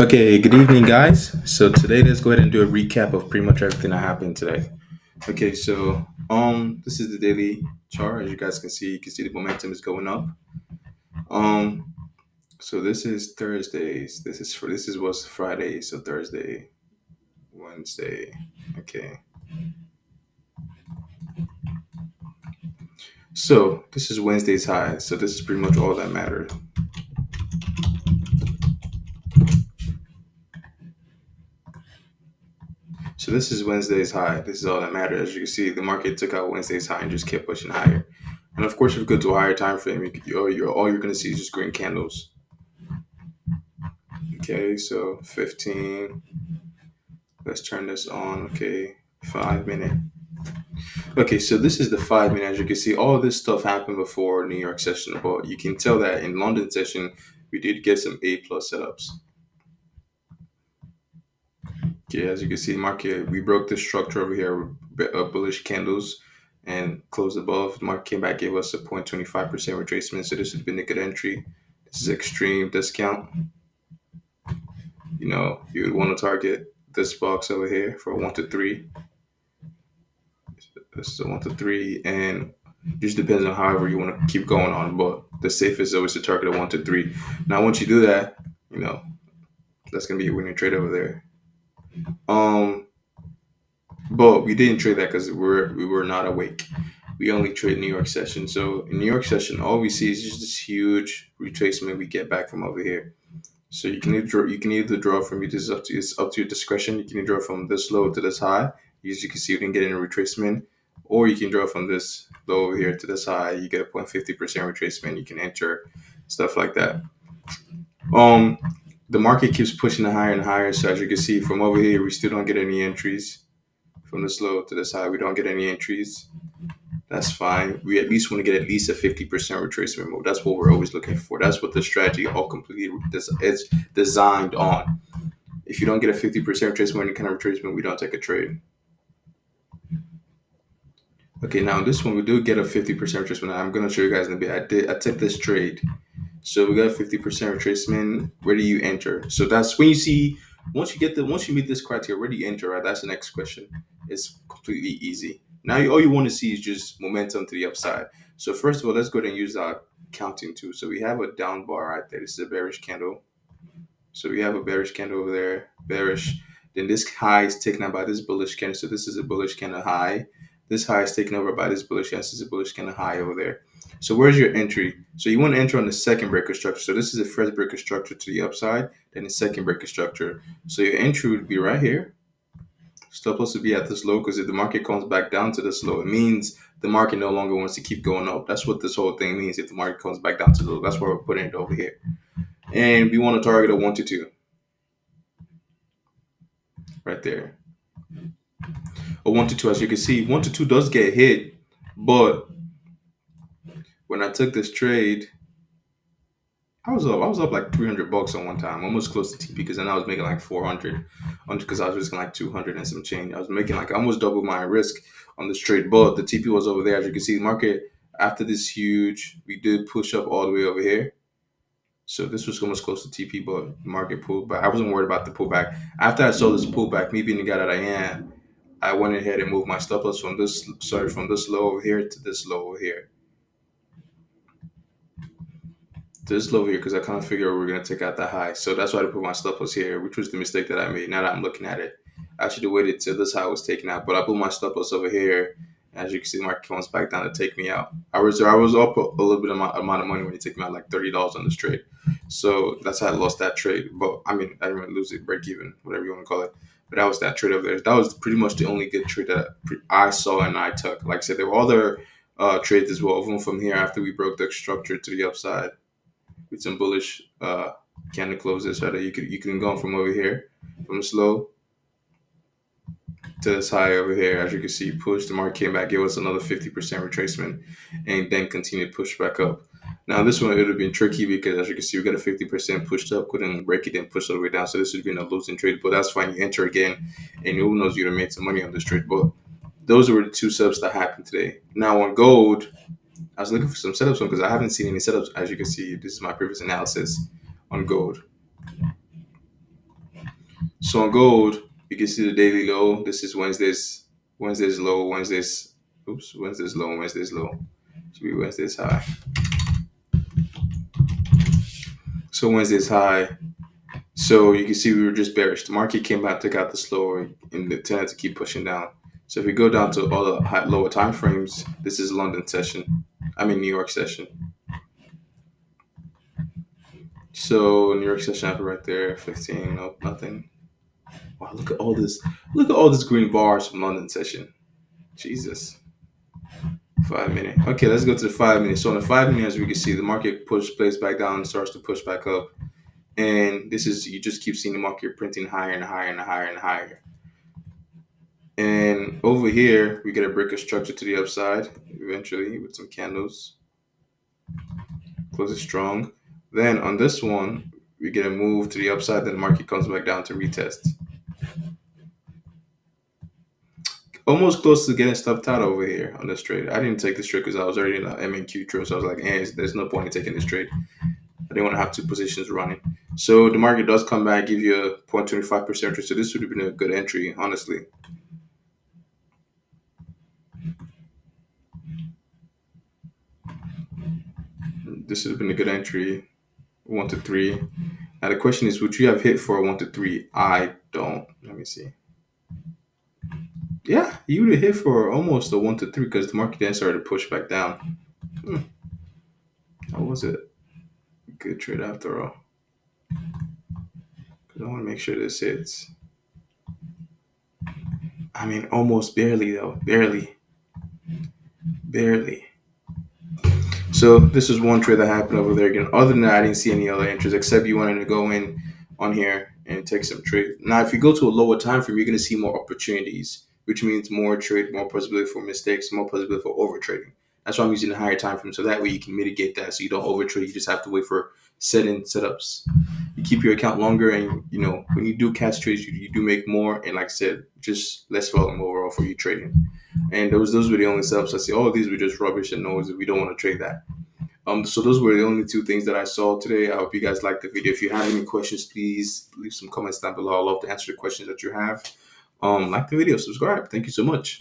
Okay, good evening, guys. So today, let's go ahead and do a recap of pretty much everything that happened today. Okay, so this is the daily chart. As you guys can see, the momentum is going up. Um, so this is Thursdays. This is what's Friday. So Thursday, Wednesday. Okay, so this is Wednesday's high. So this is pretty much all that matters. So this is Wednesday's high. This is all that matters. As you can see, the market took out Wednesday's high and just kept pushing higher. And of course, if you go to a higher time frame, you're all you're going to see is just green candles. Okay, so 15. Let's turn this on. Okay, 5 minute. Okay, so this is the 5 minute. As you can see, all this stuff happened before New York session, but you can tell that in London session, we did get some A plus setups. Okay, as you can see, market we broke the structure over here, bullish candles, and closed above. The market came back, gave us a 0.25% retracement. So this has been a good entry. This is extreme discount. You would want to target this box over here for 1 to 3. This is a 1 to 3, and just depends on however you want to keep going on. But the safest is always to target a 1 to 3. Now, once you do that, you know that's gonna be a winning trade over there. Um, but we didn't trade that because we were not awake. We only trade New York session. So in New York session, all we see is just this huge retracement we get back from over here. So you can either draw from you. This is up to it's up to your discretion. You can either draw from this low to this high. As you can see, you can get in a retracement, or you can draw from this low over here to this high. You get a 0.50% retracement. You can enter stuff like that. Um, the market keeps pushing it higher and higher. So as you can see from over here, we still don't get any entries. From this low to this high, we don't get any entries. That's fine. We at least want to get at least a 50% retracement move. That's what we're always looking for. That's what the strategy all completely is designed on. If you don't get a 50% retracement, any kind of retracement, we don't take a trade. Okay, now this one we do get a 50% retracement. I'm gonna show you guys in a bit. I took this trade. So we got 50% retracement. Where do you enter? So that's when you see once you meet this criteria, where do you enter? Right? That's the next question. It's completely easy. Now all you want to see is just momentum to the upside. So first of all, let's go ahead and use our counting tool. So we have a down bar right there. This is a bearish candle. So we have a bearish candle over there, bearish. Then this high is taken out by this bullish candle. So this is a bullish candle high. This high is taken over by this bullish candle. This is a bullish candle high over there. So where's your entry? So you want to enter on the second breaker structure. So this is the first breaker structure to the upside, then the second breaker structure. So your entry would be right here. Stop loss would be at this low because if the market comes back down to this low, it means the market no longer wants to keep going up. That's what this whole thing means. If the market comes back down to the low, that's why we're putting it over here. And we want to target a 1 to 2 right there. A 1 to 2, as you can see, 1 to 2 does get hit, but when I took this trade, I was up like $300 on one time, almost close to TP because then I was making like 400, because I was risking like 200 and some change. I was making like almost double my risk on this trade, but the TP was over there. As you can see, the market after this huge, we did push up all the way over here. So this was almost close to TP, but the market pulled back. I wasn't worried about the pullback. After I saw this pullback, me being the guy that I am, I went ahead and moved my stop loss from this low over here to this low over here. This low here because I kind of figured we were going to take out the high. So that's why I put my stop loss here, which was the mistake that I made. Now that I'm looking at it, I should have waited till this high was taken out. But I put my stop loss over here. As you can see, the market comes back down to take me out. I was up a little bit amount of money when you take me out, like $30 on this trade. So that's how I lost that trade. But I mean, I didn't really lose it, break even, whatever you want to call it. But that was that trade over there. That was pretty much the only good trade that I saw and I took. Like I said, there were other trades as well, even from here after we broke the structure to the upside with some bullish candle closes, so that you can go from over here from slow to this high over here. As you can see, push the market came back, gave us another 50% retracement, and then continued to push back up. Now this one it would have been tricky because as you can see, we got a 50% pushed up, couldn't break it and push all the way down. So this would have been a losing trade, but that's fine. You enter again, and who knows, you'd have made some money on this trade. But those were the two subs that happened today. Now on gold, I was looking for some setups because I haven't seen any setups. As you can see, this is my previous analysis on gold. So on gold, you can see the daily low. This is Wednesday's low, Wednesday's low, Wednesday's low. Should be Wednesday's high. So Wednesday's high. So you can see we were just bearish. The market came back, took out the slower, and it tended to keep pushing down. So if we go down to all the lower time frames, this is London session. I mean New York session. So New York session happened right there, 15, nope, nothing. Wow, look at all this. Look at all this green bars from London session. Jesus. 5 minute. Okay, let's go to the 5 minute. So on the 5 minute, as we can see, the market plays back down, starts to push back up. And this is, you just keep seeing the market printing higher and higher and higher and higher. And over here, we get a break of structure to the upside eventually with some candles. Close it strong. Then on this one, we get a move to the upside. Then the market comes back down to retest. Almost close to getting stopped out over here on this trade. I didn't take this trade because I was already in an MNQ trade. So I was like, there's no point in taking this trade. I didn't want to have two positions running. So the market does come back, give you a 0.25% interest. So this would have been a good entry, honestly. This would have been a good entry, 1 to 3. Now the question is, would you have hit for a 1 to 3? I don't. Let me see. Yeah, you would have hit for almost a 1 to 3 because the market then started to push back down. How was it? Good trade after all. Because I want to make sure this hits. I mean, almost barely though. Barely. Barely. So this is one trade that happened over there again. Other than that, I didn't see any other entries except you wanted to go in on here and take some trade. Now, if you go to a lower time frame, you're going to see more opportunities, which means more trade, more possibility for mistakes, more possibility for over trading. That's why I'm using the higher time frame, so that way you can mitigate that, so you don't over trade. You just have to wait for setups. You keep your account longer, and when you do catch trades, you do make more. And like I said, just less volume overall for you trading. And those were the only setups I see. All of these were just rubbish and noise. We don't want to trade that. So those were the only two things that I saw today. I hope you guys liked the video. If you have any questions, please leave some comments down below. I'd love to answer the questions that you have. Like the video, subscribe. Thank you so much.